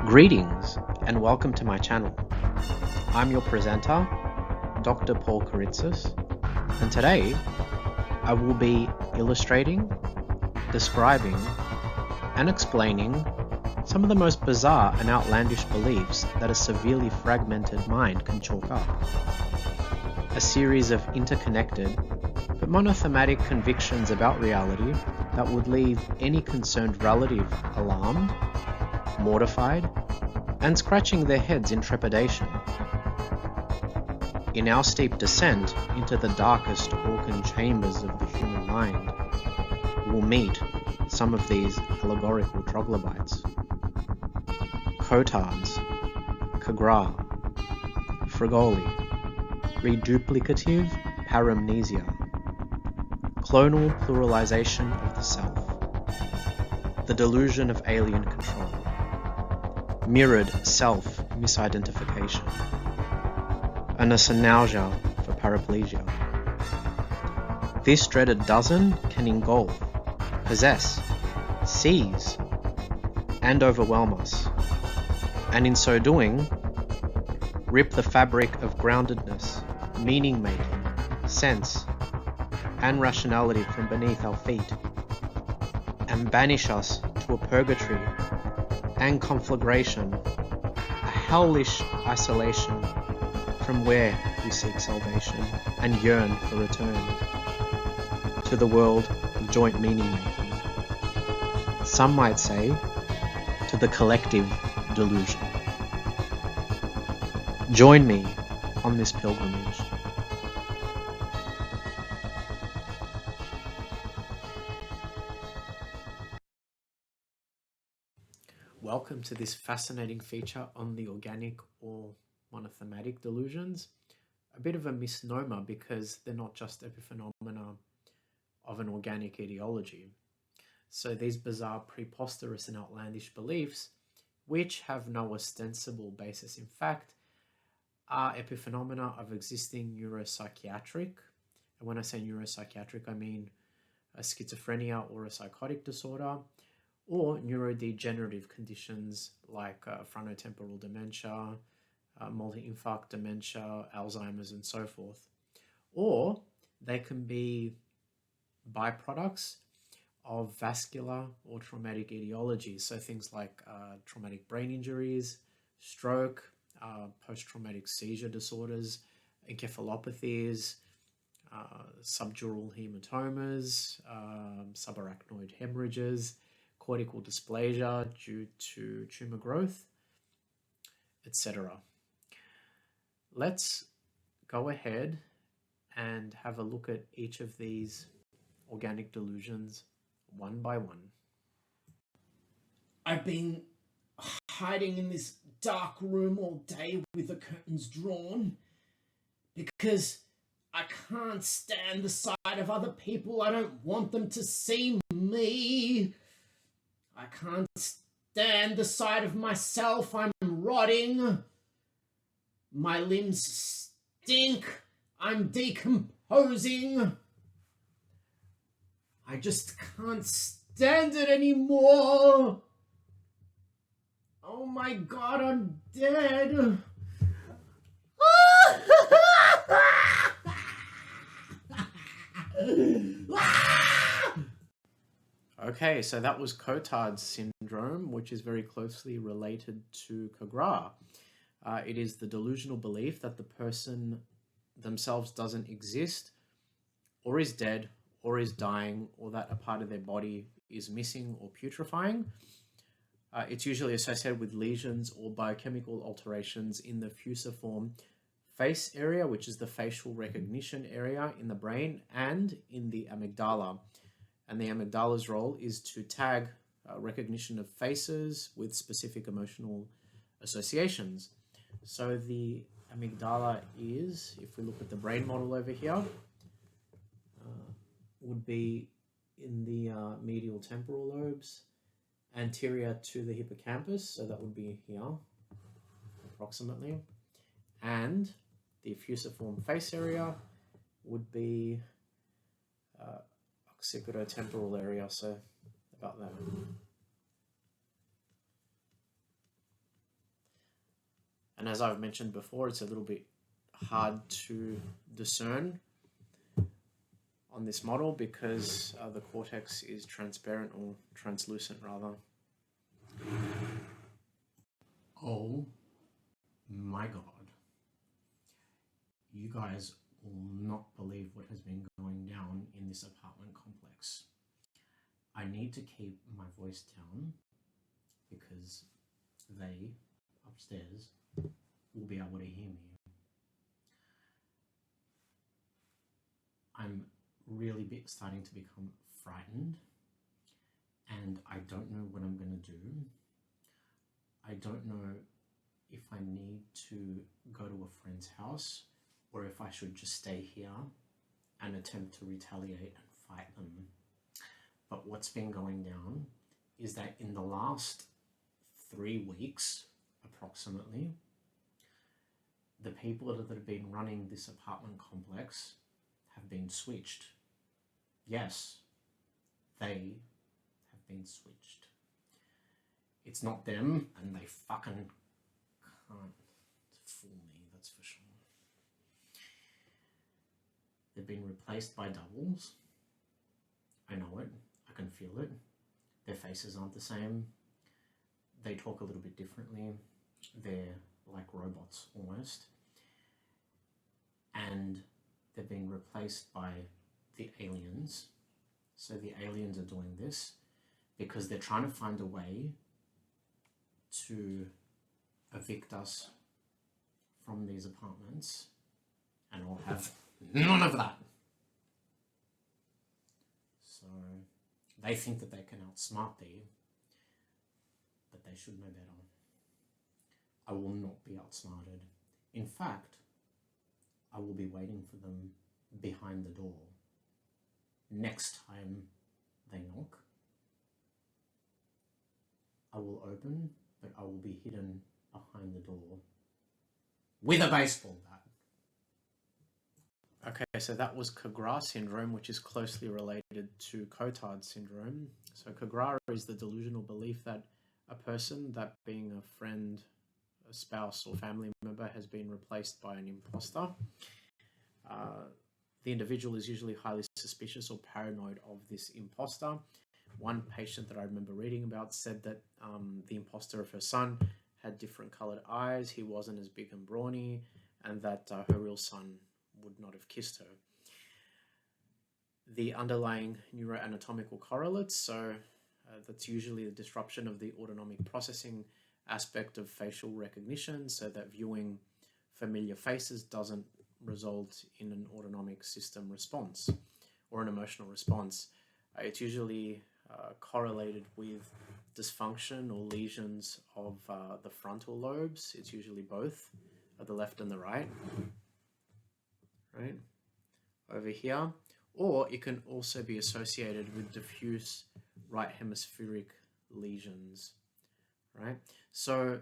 Greetings and welcome to my channel. I'm your presenter, Dr. Paul Karitsis, and today I will be illustrating, describing, and explaining some of the most bizarre and outlandish beliefs that a severely fragmented mind can chalk up. A series of interconnected but monothematic convictions about reality that would leave any concerned relative alarmed, mortified, and scratching their heads in trepidation. In our steep descent into the darkest organ chambers of the human mind, we'll meet some of these allegorical troglodytes. Cotards, Cagra, Fregoli, Reduplicative Paramnesia, Clonal Pluralization of the Self, the Delusion of Alien Control, Mirrored Self-Misidentification, a Nausea for Paraplegia. This dreaded dozen can engulf, possess, seize, and overwhelm us, and in so doing, rip the fabric of groundedness, meaning-making, sense, and rationality from beneath our feet, and banish us to a purgatory and conflagration, a hellish isolation from where we seek salvation and yearn for return to the world of joint meaning-making. Some might say, to the collective delusion. Join me on this pilgrimage. Welcome to this fascinating feature on the organic or monothematic delusions. A bit of a misnomer because they're not just epiphenomena of an organic ideology. So these bizarre, preposterous and outlandish beliefs, which have no ostensible basis in fact, are epiphenomena of existing neuropsychiatric, and when I say neuropsychiatric, I mean a schizophrenia or a psychotic disorder, or neurodegenerative conditions like frontotemporal dementia, multi-infarct dementia, Alzheimer's, and so forth. Or they can be byproducts of vascular or traumatic etiologies, so things like traumatic brain injuries, stroke, post-traumatic seizure disorders, encephalopathies, subdural hematomas, subarachnoid hemorrhages, cortical dysplasia due to tumor growth, etc. Let's go ahead and have a look at each of these organic delusions one by one. I've been hiding in this dark room all day with the curtains drawn because I can't stand the sight of other people. I don't want them to see me. I can't stand the sight of myself. I'm rotting. My limbs stink. I'm decomposing. I just can't stand it anymore. Oh my God, I'm dead. Okay, so that was Cotard syndrome, which is very closely related to Cagra. It is the delusional belief that the person themselves doesn't exist, or is dead, or is dying, or that a part of their body is missing or putrefying. It's usually associated with lesions or biochemical alterations in the fusiform face area, which is the facial recognition area in the brain, and in the amygdala. And the amygdala's role is to tag recognition of faces with specific emotional associations. So the amygdala is, if we look at the brain model over here, would be in the medial temporal lobes, anterior to the hippocampus, so that would be here, approximately. And the fusiform face area would be occipitotemporal area, so about that. And as I've mentioned before, it's a little bit hard to discern on this model because the cortex is transparent, or translucent rather. Oh my god. You guys will not believe what has been going down in this apartment complex. I need to keep my voice down because they upstairs will be able to hear me. I'm really starting to become frightened, and I don't know what I'm going to do. I don't know if I need to go to a friend's house or if I should just stay here and attempt to retaliate and fight them. But what's been going down is that in the last 3 weeks, approximately, the people that have been running this apartment complex have been switched. Yes, they have been switched. It's not them, and they fucking can't fool me, that's for sure. They've been replaced by doubles. I know it. I can feel it. Their faces aren't the same. They talk a little bit differently. They're like robots almost. And they're being replaced by the aliens. So the aliens are doing this because they're trying to find a way to evict us from these apartments, and I'll have none of that. So they think that they can outsmart me, but they should know better. I will not be outsmarted. In fact, I will be waiting for them behind the door. Next time they knock, I will open, but I will be hidden behind the door with a baseball bat. Okay, so that was Cagra syndrome, which is closely related to Cotard syndrome. So Cagra is the delusional belief that a person, that being a friend, a spouse or family member, has been replaced by an imposter. The individual is usually highly suspicious or paranoid of this imposter. One patient that I remember reading about said that the imposter of her son had different colored eyes, he wasn't as big and brawny, and that her real son would not have kissed her. The underlying neuroanatomical correlates, so that's usually the disruption of the autonomic processing aspect of facial recognition, so that viewing familiar faces doesn't result in an autonomic system response or an emotional response. It's usually correlated with dysfunction or lesions of the frontal lobes. It's usually both, the left and the right, right over here. Or it can also be associated with diffuse right hemispheric lesions, right? So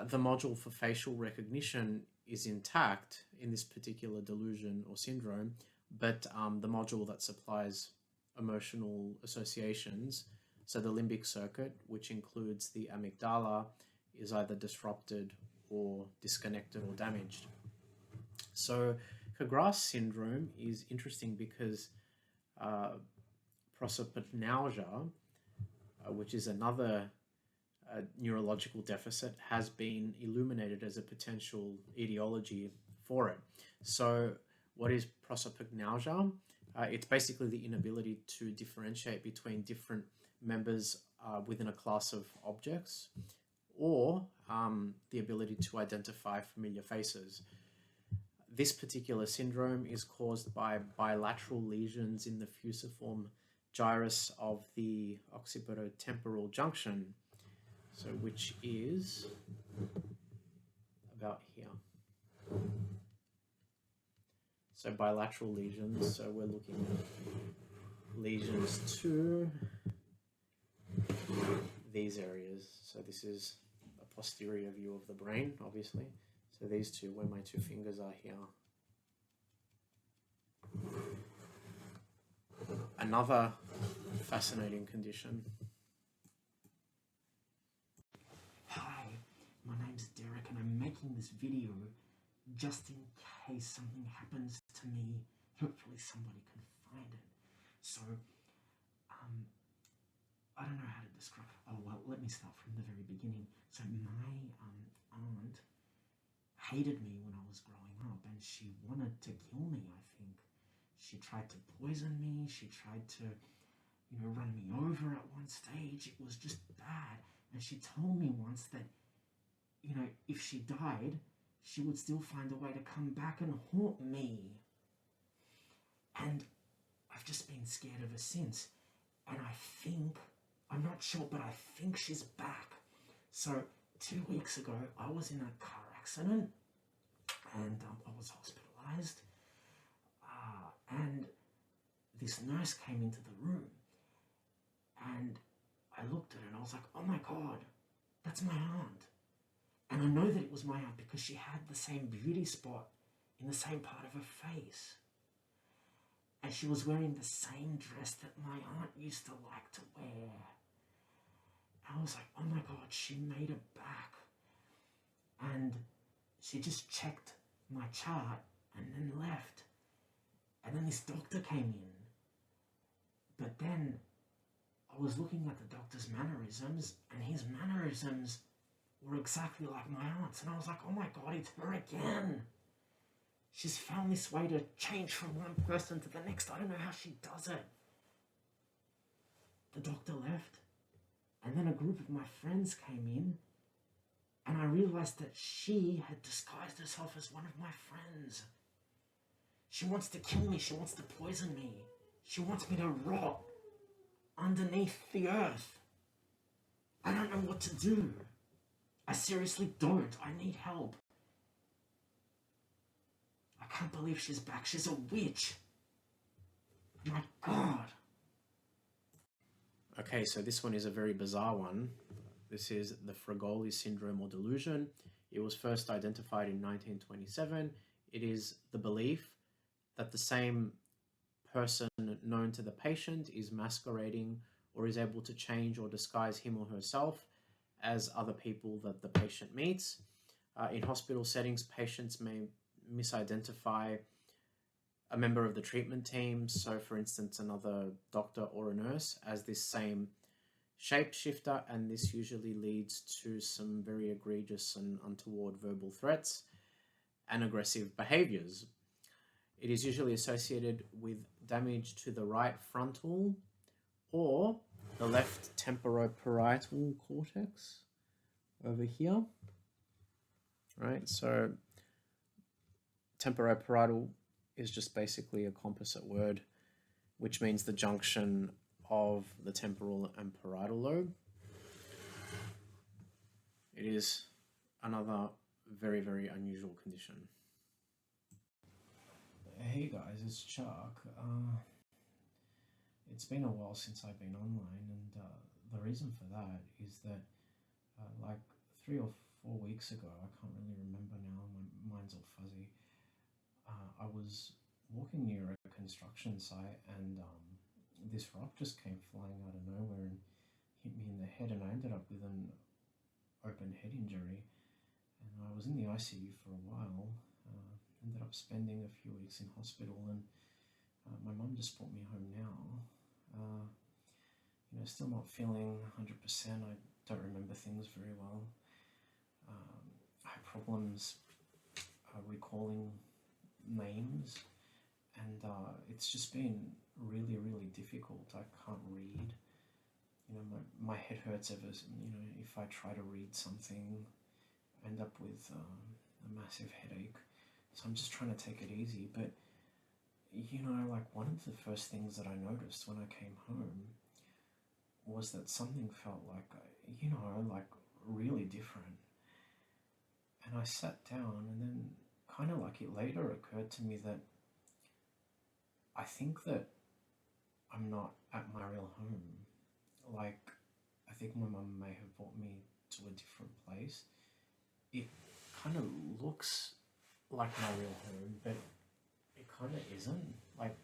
the module for facial recognition is intact in this particular delusion or syndrome, but the module that supplies emotional associations, so the limbic circuit, which includes the amygdala, is either disrupted or disconnected or damaged. So Cagra syndrome is interesting because prosopagnosia, which is another neurological deficit, has been illuminated as a potential etiology for it. So what is prosopagnosia? It's basically the inability to differentiate between different members within a class of objects, or the ability to identify familiar faces. This particular syndrome is caused by bilateral lesions in the fusiform gyrus of the occipitotemporal junction, so which is about here. So bilateral lesions, so we're looking at lesions to these areas. So this is a posterior view of the brain, obviously. So these two, where my two fingers are here. Another fascinating condition. Hi, my name's Derek and I'm making making this video just in case something happens to me. Hopefully somebody can find it. So, I don't know how to describe. Oh well, let me start from the very beginning. So my aunt hated me when I was growing up, and she wanted to kill me. I think she tried to poison me. She tried to, run me over at one stage. It was just bad. And she told me once that, if she died, she would still find a way to come back and haunt me. And I've just been scared of her since. And I'm not sure, but I think she's back. So 2 weeks ago, I was in a car accident, and I was hospitalized. And this nurse came into the room, and I looked at her and I was like, oh my God, that's my aunt. And I know that it was my aunt because she had the same beauty spot in the same part of her face. And she was wearing the same dress that my aunt used to like to wear. And I was like, oh my God, she made it back. And she just checked my chart and then left. And then this doctor came in. But then I was looking at the doctor's mannerisms, and his mannerisms were exactly like my aunt's. And I was like, oh my God, it's her again. She's found this way to change from one person to the next. I don't know how she does it. The doctor left, and then a group of my friends came in, and I realized that she had disguised herself as one of my friends. She wants to kill me. She wants to poison me. She wants me to rot underneath the earth. I don't know what to do. I seriously don't. I need help. I can't believe she's back. She's a witch. My God. Okay, so this one is a very bizarre one. This is the Fregoli Syndrome or delusion. It was first identified in 1927. It is the belief that the same person known to the patient is masquerading or is able to change or disguise him or herself as other people that the patient meets. In hospital settings, patients may misidentify a member of the treatment team, so for instance another doctor or a nurse, as this same shapeshifter, and this usually leads to some very egregious and untoward verbal threats and aggressive behaviors. It is usually associated with damage to the right frontal or the left temporoparietal cortex over here. Right, so temporoparietal is just basically a composite word, which means the junction of the temporal and parietal lobe. It is another very, very unusual condition. Hey guys, it's Chuck. It's been a while since I've been online, and the reason for that is that like 3 or 4 weeks ago, I can't really remember now, my mind's all fuzzy, I was walking near a construction site, and this rock just came flying out of nowhere and hit me in the head, and I ended up with an open head injury, and I was in the ICU for a while. Ended up spending a few weeks in hospital, and my mum just brought me home now. Still not feeling 100%. I don't remember things very well. I have problems recalling names, and it's just been really, really difficult. I can't read. My head hurts ever. If I try to read something, I end up with a massive headache. So I'm just trying to take it easy. But, like one of the first things that I noticed when I came home was that something felt like, like really different. And I sat down, and then kind of like it later occurred to me that I think that I'm not at my real home. Like, I think my mum may have brought me to a different place. It kind of looks like my real home, but it kind of isn't. Like,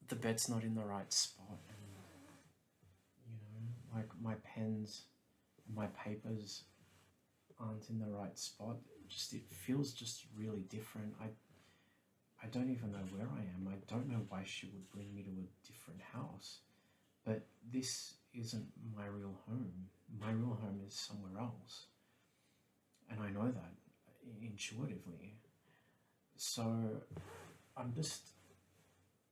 the bed's not in the right spot, and like my pens and my papers aren't in the right spot. It feels just really different. I don't even know where I am. I don't know why she would bring me to a different house. But this isn't my real home. My real home is somewhere else. And I know that intuitively. So I'm just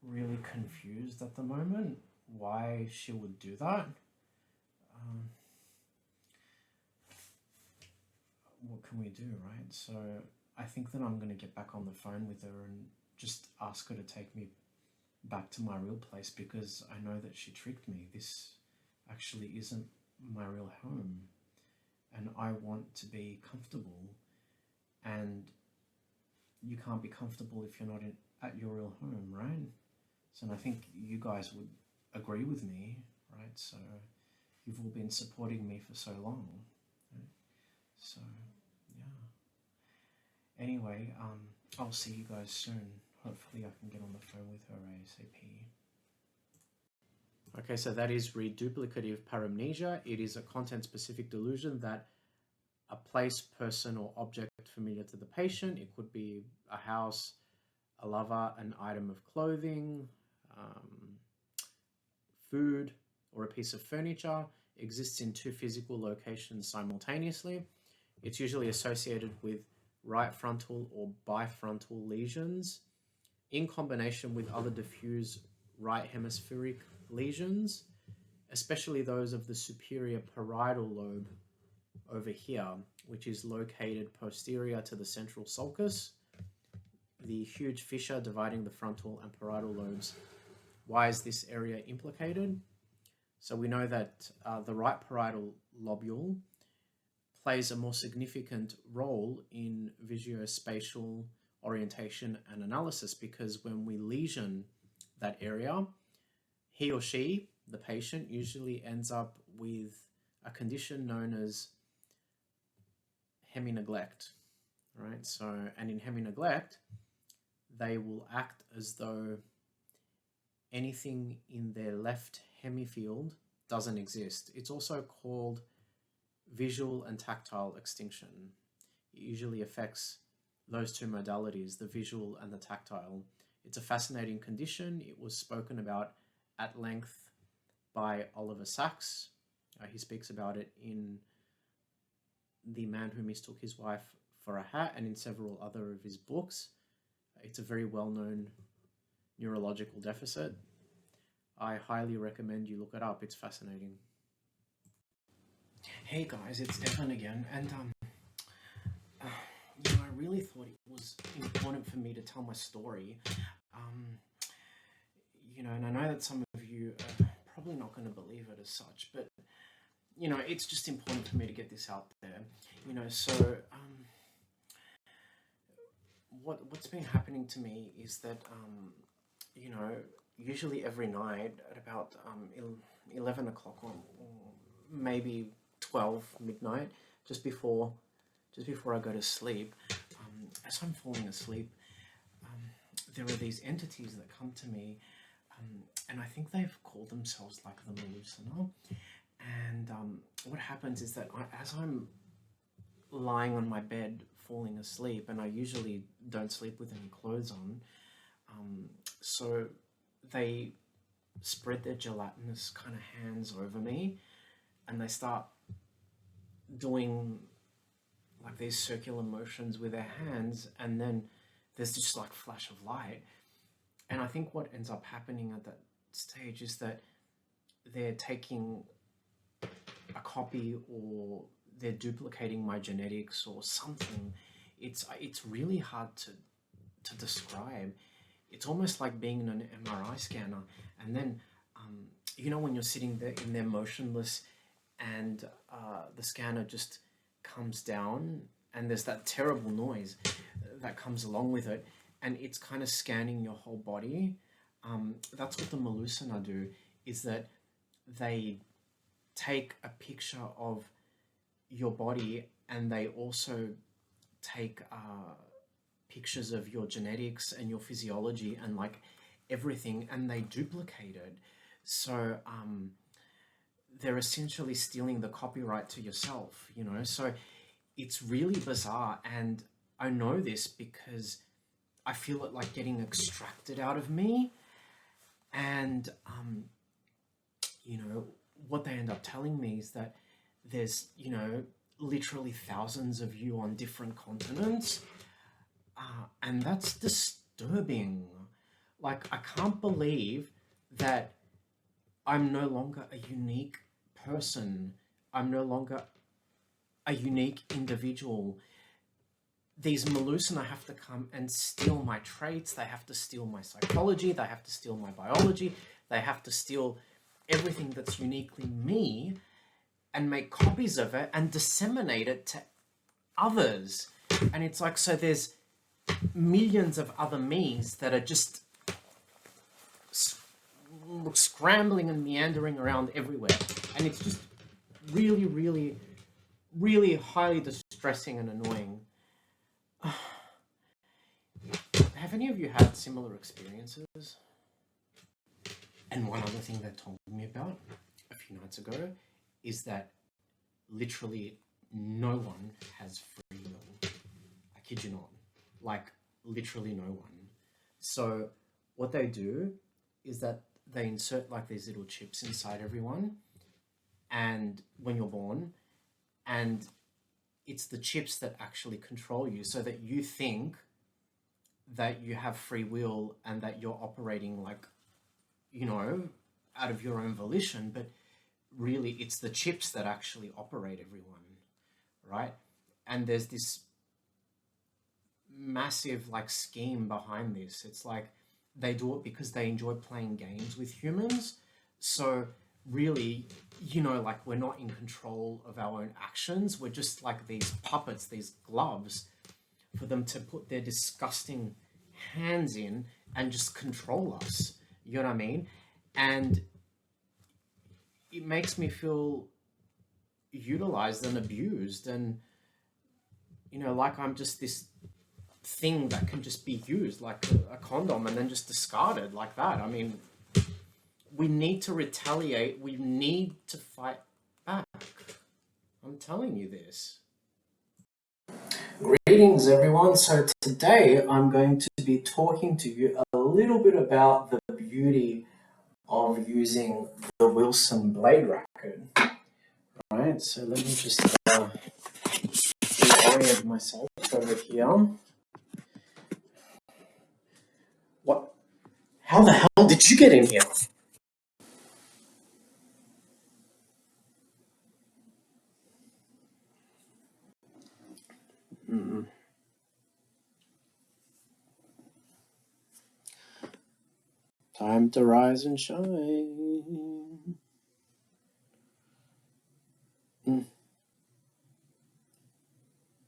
really confused at the moment why she would do that. What can we do, right? So I think that I'm going to get back on the phone with her and just ask her to take me back to my real place, because I know that she tricked me. This actually isn't my real home, and I want to be comfortable, and you can't be comfortable if you're not at your real home, right? So, and I think you guys would agree with me, right? So you've all been supporting me for so long, right? So yeah. Anyway, I'll see you guys soon. Hopefully I can get on the phone with her ASAP. Okay, so that is Reduplicative Paramnesia. It is a content-specific delusion that a place, person, or object familiar to the patient, it could be a house, a lover, an item of clothing, food, or a piece of furniture, exists in two physical locations simultaneously. It's usually associated with right frontal or bifrontal lesions, in combination with other diffuse right hemispheric lesions, especially those of the superior parietal lobe over here, which is located posterior to the central sulcus, the huge fissure dividing the frontal and parietal lobes. Why is this area implicated? So we know that the right parietal lobule plays a more significant role in visuospatial orientation and analysis, because when we lesion that area, he or she, the patient, usually ends up with a condition known as hemi-neglect, right? So, and in hemi-neglect, they will act as though anything in their left hemifield doesn't exist. It's also called visual and tactile extinction. It usually affects those two modalities, the visual and the tactile. It's a fascinating condition. It was spoken about at length by Oliver Sacks. He speaks about it in The Man Who Mistook His Wife for a Hat and in several other of his books. It's a very well-known neurological deficit. I highly recommend you look it up. It's fascinating. Hey guys, it's Evan again, and I really thought it was important for me to tell my story. And I know that some of you are probably not going to believe it as such, but it's just important for me to get this out there. So what's been happening to me is that usually every night at about 11 o'clock or maybe 12 midnight, just before I go to sleep, as I'm falling asleep, there are these entities that come to me, and I think they've called themselves like the Melusina. And what happens is that as I'm lying on my bed falling asleep, and I usually don't sleep with any clothes on, so they spread their gelatinous kind of hands over me, and they start doing like these circular motions with their hands, and then there's just like flash of light. And I think what ends up happening at that stage is that they're taking a copy, or they're duplicating my genetics or something. It's really hard to describe. It's almost like being in an MRI scanner, and then when you're sitting there in there motionless, and the scanner just comes down, and there's that terrible noise that comes along with it, and it's kind of scanning your whole body. That's what the Melusina do, is that they take a picture of your body, and they also take pictures of your genetics and your physiology and like everything, and they duplicate it. So they're essentially stealing the copyright to yourself, So it's really bizarre, and I know this because I feel it like getting extracted out of me. And you know, what they end up telling me is that there's, you know, literally thousands of you on different continents, and that's disturbing. Like, I can't believe that I'm no longer a unique person. I'm no longer a unique individual. These Melusina have to come and steal my traits. They have to steal my psychology. They have to steal my biology. They have to steal everything that's uniquely me and make copies of it and disseminate it to others. And it's like, so there's millions of other me's that are just scrambling and meandering around everywhere. And it's just really, really, really highly distressing and annoying. Have any of you had similar experiences? And one other thing they told me about a few nights ago is that literally no one has free will. I kid you not. Like, literally no one. So what they do is that they insert like these little chips inside everyone, and when you're born, and it's the chips that actually control you, so that you think that you have free will and that you're operating like, you know, out of your own volition, but really it's the chips that actually operate everyone, right? And there's this massive like scheme behind this. It's like they do it because they enjoy playing games with humans. So really, you know, like, we're not in control of our own actions. We're just like these puppets, these gloves for them to put their disgusting hands in and just control us. You know what I mean? And it makes me feel utilized and abused, and, you know, like I'm just this thing that can just be used like a condom and then just discarded like that. I mean, we need to retaliate. We need to fight back. I'm telling you this. Greetings, everyone. So today I'm going to be talking to you a little bit about the beauty of using the Wilson blade racket. Right, so let me just reorient myself over here. What? How the hell did you get in here? Time to rise and shine.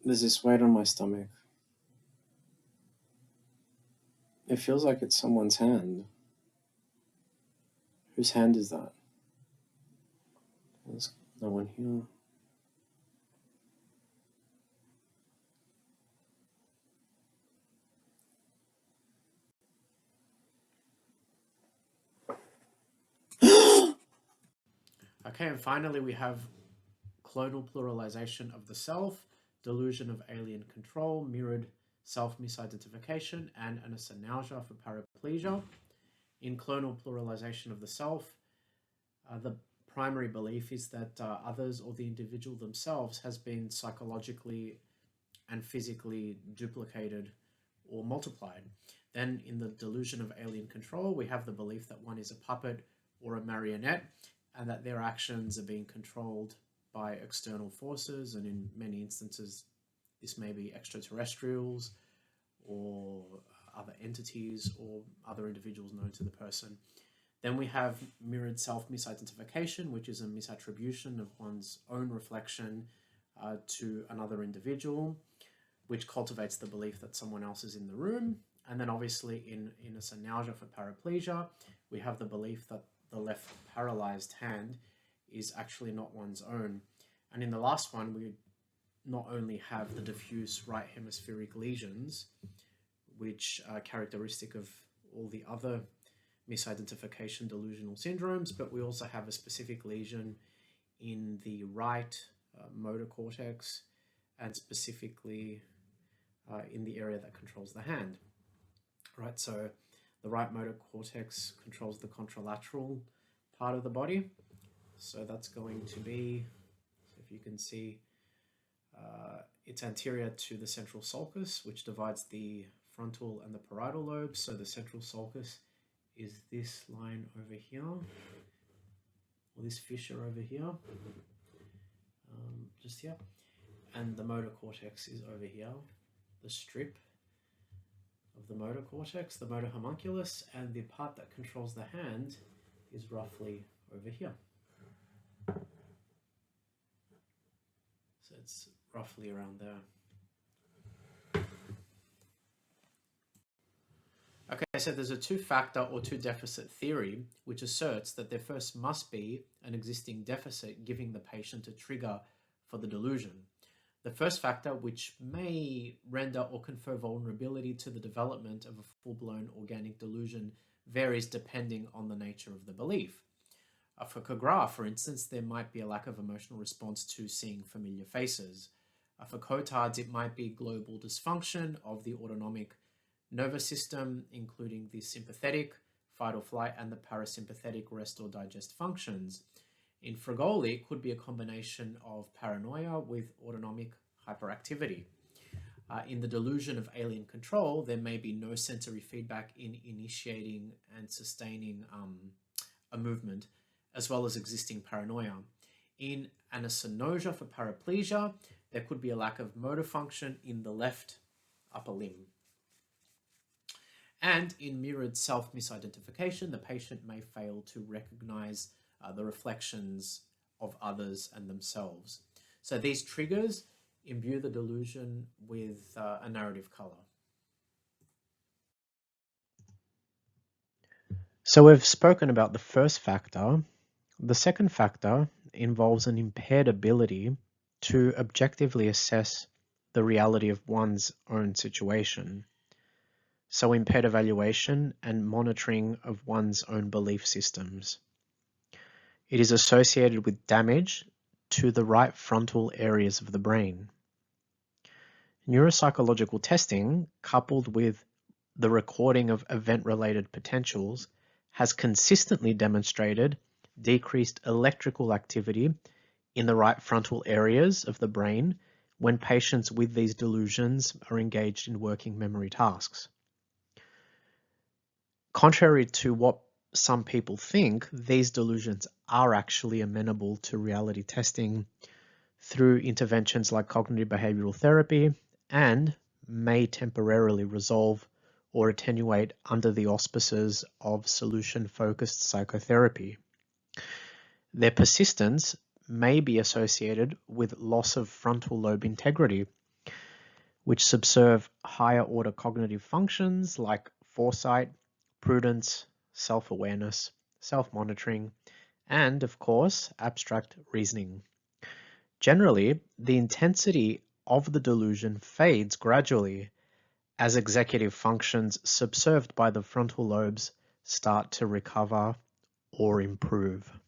There's this weight on my stomach. It feels like it's someone's hand. Whose hand is that? There's no one here. Okay, and finally we have clonal pluralization of the self, delusion of alien control, mirrored self-misidentification, and anosognosia for paraplegia. In clonal pluralization of the self, the primary belief is that others or the individual themselves has been psychologically and physically duplicated or multiplied. Then in the delusion of alien control, we have the belief that one is a puppet or a marionette, and that their actions are being controlled by external forces, and in many instances this may be extraterrestrials or other entities or other individuals known to the person. Then we have mirrored self-misidentification, which is a misattribution of one's own reflection to another individual, which cultivates the belief that someone else is in the room. And then obviously in anosognosia for paraplegia, we have the belief that the left paralyzed hand is actually not one's own. And in the last one, we not only have the diffuse right hemispheric lesions, which are characteristic of all the other misidentification delusional syndromes, but we also have a specific lesion in the right motor cortex and specifically in the area that controls the hand. Right, so the right motor cortex controls the contralateral part of the body. So that's going to be, if you can see, it's anterior to the central sulcus, which divides the frontal and the parietal lobes. So the central sulcus is this line over here, or this fissure over here, just here. And the motor cortex is over here, the strip of the motor cortex, the motor homunculus, and the part that controls the hand is roughly over here. So it's roughly around there. Okay, so there's a two-factor or two-deficit theory which asserts that there first must be an existing deficit giving the patient a trigger for the delusion. The first factor, which may render or confer vulnerability to the development of a full-blown organic delusion, varies depending on the nature of the belief. For Cagra, for instance, there might be a lack of emotional response to seeing familiar faces. For Cotards, it might be global dysfunction of the autonomic nervous system, including the sympathetic, fight or flight, and the parasympathetic rest or digest functions. In Fregoli, it could be a combination of paranoia with autonomic hyperactivity. In the delusion of alien control, there may be no sensory feedback in initiating and sustaining a movement, as well as existing paranoia. In anosognosia for paraplegia, there could be a lack of motor function in the left upper limb. And in mirrored self-misidentification, the patient may fail to recognize the reflections of others and themselves. So these triggers imbue the delusion with a narrative color. So we've spoken about the first factor. The second factor involves an impaired ability to objectively assess the reality of one's own situation. So impaired evaluation and monitoring of one's own belief systems. It is associated with damage to the right frontal areas of the brain. Neuropsychological testing, coupled with the recording of event-related potentials, has consistently demonstrated decreased electrical activity in the right frontal areas of the brain when patients with these delusions are engaged in working memory tasks. Contrary to what some people think, these delusions are actually amenable to reality testing through interventions like cognitive behavioral therapy and may temporarily resolve or attenuate under the auspices of solution-focused psychotherapy. Their persistence may be associated with loss of frontal lobe integrity, which subserve higher order cognitive functions like foresight, prudence, self-awareness, self-monitoring, and, of course, abstract reasoning. Generally, the intensity of the delusion fades gradually as executive functions subserved by the frontal lobes start to recover or improve.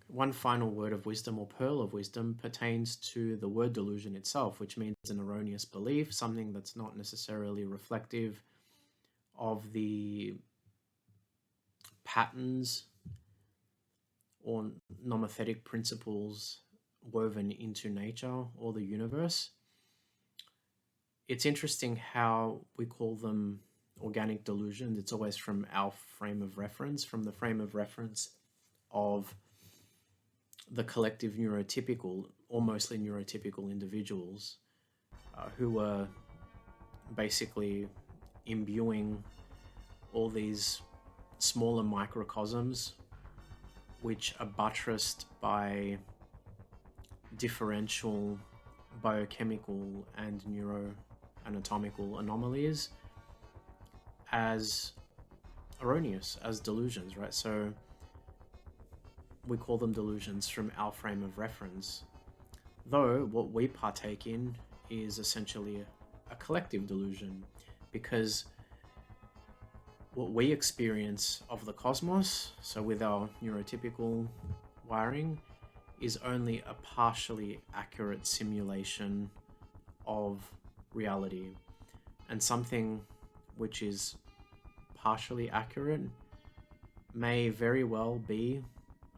One final word of wisdom or pearl of wisdom pertains to the word delusion itself, which means an erroneous belief, something that's not necessarily reflective of the patterns or nomothetic principles woven into nature or the universe. It's interesting how we call them organic delusions. It's always from our frame of reference, from the frame of reference of the collective neurotypical, or mostly neurotypical individuals who were basically imbuing all these smaller microcosms which are buttressed by differential biochemical and neuroanatomical anomalies as erroneous, as delusions, right? So we call them delusions from our frame of reference, though what we partake in is essentially a collective delusion, because what we experience of the cosmos, so with our neurotypical wiring, is only a partially accurate simulation of reality, and something which is partially accurate may very well be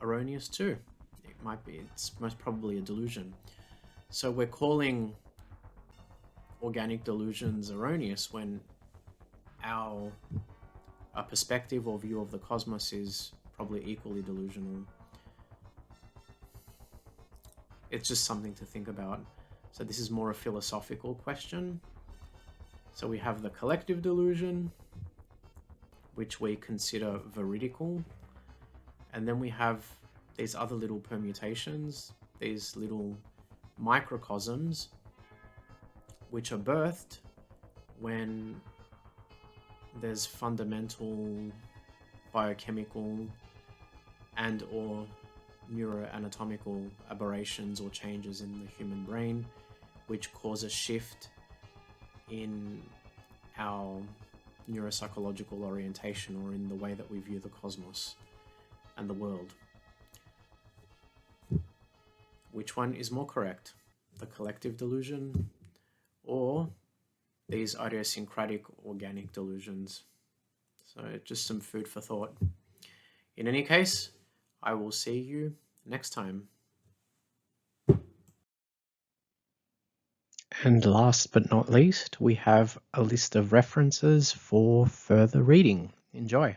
erroneous too. It might be, it's most probably a delusion. So we're calling organic delusions erroneous when our perspective or view of the cosmos is probably equally delusional. It's just something to think about. So this is more a philosophical question. So we have the collective delusion, which we consider veridical. And then we have these other little permutations, these little microcosms, which are birthed when there's fundamental biochemical and or neuroanatomical aberrations or changes in the human brain, which cause a shift in our neuropsychological orientation or in the way that we view the cosmos and the world. Which one is more correct? The collective delusion or these idiosyncratic organic delusions? So just some food for thought. In any case, I will see you next time. And last but not least, we have a list of references for further reading. Enjoy.